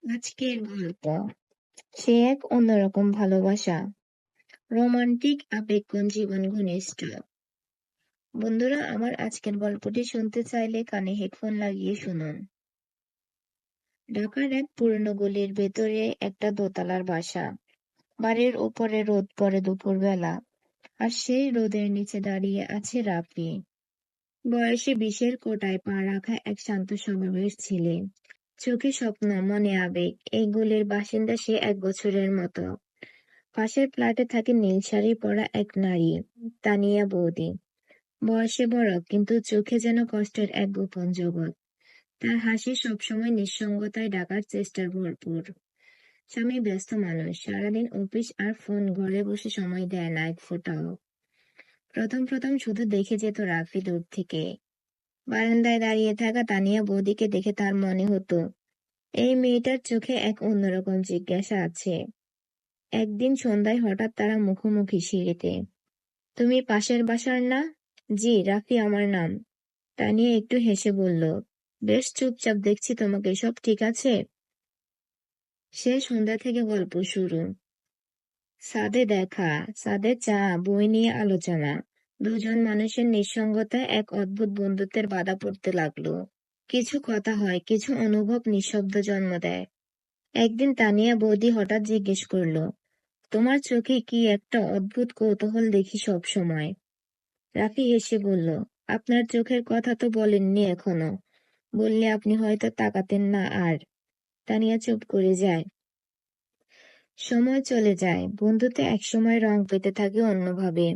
আজকের গল্প সে এক অন্যরকম ভালোবাসা, রোমান্টিক আবেগঘন জীবন ঘনিষ্ঠ। বন্ধুরা, আমার আজকের গল্পটি শুনতে চাইলে কানে হেডফোন লাগিয়ে শুনুন। ঢাকার এক পুরনো গলির ভেতরে একটা দোতলার বাসা। বাড়ির উপরে রোদ পড়ে দুপুরবেলা, আর সেই রোদের নিচে দাঁড়িয়ে আছে রাফি। বয়সে 20-এর কোটায় পা রাখা এক শান্ত স্বভাবের ছেলে। চোখে স্বপ্ন, মনে আবেগ। এই গলির বাসিন্দা সে 1 বছরের মতো। পাশের ফ্ল্যাটে থাকে নীল শাড়ি পরা এক নারী, তানিয়া বৌদি। বয়সে বড়, কিন্তু চোখে যেন কষ্টের এক গোপন জগৎ। তার হাসি সবসময় নিঃসঙ্গতায় ডাকার চেষ্টার ভরপুর। স্বামী ব্যস্ত মানুষ, সারাদিন অফিস আর ফোন, ঘরে বসে সময় দেয় না এক ফোঁটাও। প্রথম প্রথম শুধু দেখে যেত রাফি দূর থেকে। বারান্দায় দাঁড়িয়ে থাকা তানিয়া বৌদিকে দেখে তার মনে হতো, এই মেয়েটার চোখে এক অন্যরকম জিজ্ঞাসা আছে। একদিন সন্ধ্যায় হঠাৎ তারা মুখোমুখি সিঁড়িতে। তুমি পাশের বাসার না? জি, রাফি আমার নাম। তানিয়া একটু হেসে বলল, বেশ চুপচাপ দেখছি তোমাকে, সব ঠিক আছে? সে সন্ধ্যা থেকে গল্প শুরু। ছাদে দেখা, ছাদে চা, বই নিয়ে আলোচনা। দুজন মানুষের নিঃসঙ্গতায় এক অদ্ভুত বন্ধুত্বের বাধা পড়তে লাগলো। কিছু কথা হয়, কিছু অনুভব নিঃশব্দ জন্ম দেয়। একদিন তানিয়া বৌদি হঠাৎ জিজ্ঞেস করলো, তোমার চোখে কি একটা অদ্ভুত কৌতূহল দেখি সব সময়। রাফি হেসে বলল, আপনার চোখের কথা তো বলেননি এখনো। বললে আপনি হয়তো তাকাতেন না আর। তানিয়া চুপ করে যায়। সময় চলে যায়, বন্ধুতে একসময় রং পেতে থাকে অন্যভাবে।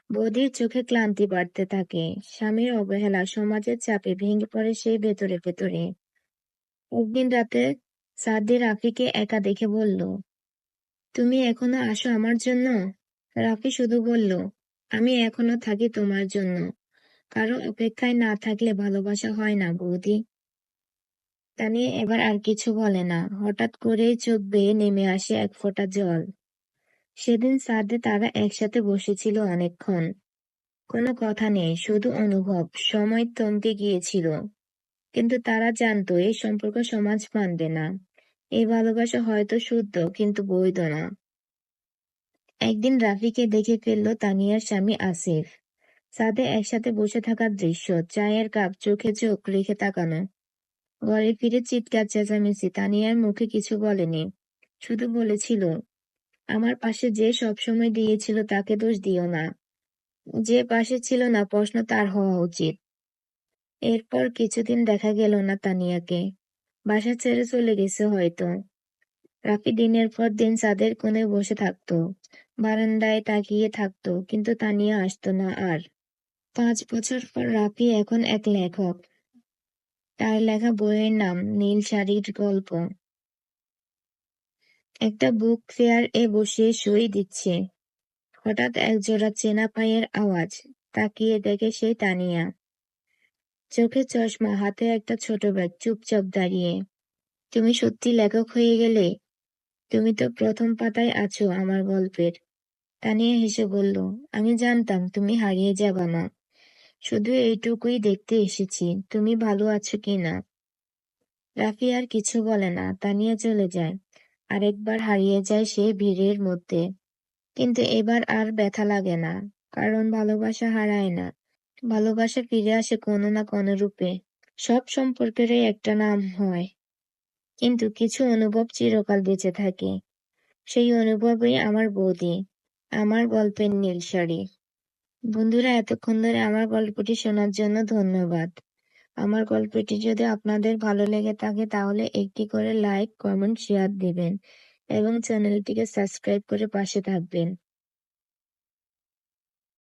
বৌদির চোখে ক্লান্তি বাড়তে থাকে। স্বামীর অবহেলা, সমাজের চাপে ভেঙে পড়ে সে ভেতরে ভেতরে। একদিন রাতে সাদি রাফিকে একা দেখে বলল, তুমি এখনো আসো আমার জন্য? রাফি শুধু বলল, আমি এখনো থাকি তোমার জন্য। কারো অপেক্ষায় না থাকলে ভালোবাসা হয় না বৌদি। তানিয়া এবার আর কিছু বলে না। হঠাৎ করেই চোখ বেয়ে নেমে আসে এক ফোঁটা জল। সেদিন ছাদে তারা একসাথে বসেছিল অনেকক্ষণ। কোনো কথা নেই, শুধু অনুভব। সময় থমকে গিয়েছিল, কিন্তু তারা জানতো এই সম্পর্ক সমাজ মানবে না। এই ভালোবাসা হয়তো শুদ্ধ, কিন্তু বৈধ না। একদিন রাফিকে দেখে ফেলল তানিয়ার স্বামী আসিফ। ছাদে একসাথে বসে থাকার দৃশ্য, চায়ের কাপ, চোখে চোখ রেখে তাকানো। ঘরে ফিরে চিৎকার চেঁচামেচি। তানিয়ার মুখে কিছু বলেনি, শুধু বলেছিল, আমার পাশে যে সবসময় দিয়েছিল তাকে দোষ দিও না। যে পাশে ছিল না, প্রশ্ন তার হওয়া উচিত। এরপর কিছুদিন দেখা গেল না তানিয়াকে। বাসা ছেড়ে চলে গেছে হয়তো। রাফি দিনের পর দিন ছাদের কোণে বসে থাকতো, বারান্দায় তাকিয়ে থাকতো, কিন্তু তানিয়া আসতো না আর। 5 বছর পর রাফি এখন এক লেখক। তার লেখা বইয়ের নাম নীল শাড়ির গল্প। একটা বুক ফেয়ার এ বসে সই দিচ্ছে। হঠাৎ একজোড়া চেনা পায়ের আওয়াজ। তাকিয়ে দেখে সেই তানিয়া। চোখে চশমা, হাতে একটা ছোট ব্যাগ, চুপচাপ দাঁড়িয়ে। তুমি সত্যি লেখক হয়ে গেলে? তুমি তো প্রথম পাতায় আছো আমার গল্পের। তানিয়া হেসে বলল, আমি জানতাম তুমি হারিয়ে যাবা না। শুধু এইটুকুই দেখতে এসেছি, তুমি ভালো আছো কিনা। রাফি আর কিছু বলে না। তানিয়া চলে যায়। আরেকবার হারিয়ে যায় সে ভিড়ের মধ্যে। কিন্তু এবার আর ব্যথা লাগে না, কারণ ভালোবাসা হারায় না। ভালোবাসা ফিরে আসে কোনো না কোনো রূপে। সব সম্পর্কেরই একটা নাম হয়, কিন্তু কিছু অনুভব চিরকাল বেঁচে থাকে। সেই অনুভবই আমার বৌদি, আমার গল্পের নীল শাড়ি। বন্ধুরা, এতক্ষণ ধরে আমার গল্পটি শোনার জন্য ধন্যবাদ। আমার গল্পটি যদি আপনাদের ভালো লেগে থাকে তাহলে একটি করে লাইক, কমেন্ট, শেয়ার দিবেন এবং চ্যানেলটিকে সাবস্ক্রাইব করে পাশে থাকবেন।